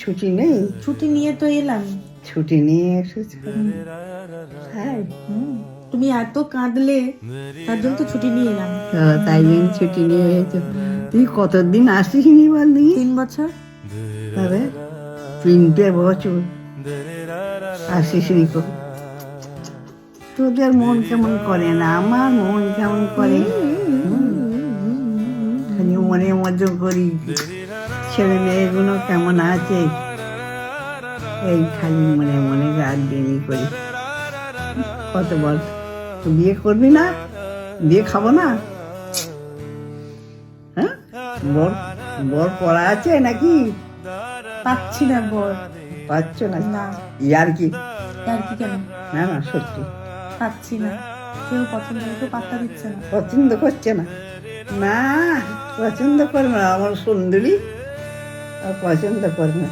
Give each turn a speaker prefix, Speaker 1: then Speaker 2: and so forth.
Speaker 1: ছুটি নেই?
Speaker 2: ছুটি নিয়ে তো এলাম।
Speaker 1: ছুটি নিয়ে এসেছো? হ্যাঁ,
Speaker 2: তুমি এত কাঁদলে, তার জন্য তো ছুটি নিয়ে এলাম।
Speaker 1: তাই জন্য ছুটি নিয়ে এসেছো। তুই কতদিন আসিসনি বলনি?
Speaker 2: 3 বছর।
Speaker 1: তবে 3টে বছর আসিসনি কো। তোদের মন কেমন করে না, আমার মন কেমন করে। খালি মনের মধ্যে করি ছেলে মেয়েগুলো কেমন আছে, এই খালি মনে মনে রাত দিনই করি। কত বল, তো বিয়ে করবি না? বিয়ে খাবো না? হ্যাঁ, বর বর পড়া আছে নাকি?
Speaker 2: পাচ্ছি না বর।
Speaker 1: পাচ্ছ না?
Speaker 2: না।
Speaker 1: ইয়ার কি?
Speaker 2: আর কি কেন?
Speaker 1: না না, সত্যি
Speaker 2: পাচ্ছি না, কেউ পছন্দ কেউ পাত্তা দিচ্ছে না।
Speaker 1: পছন্দ করছে না? না, পছন্দ করবে না, আমার সুন্দরী আর পছন্দ করবে না।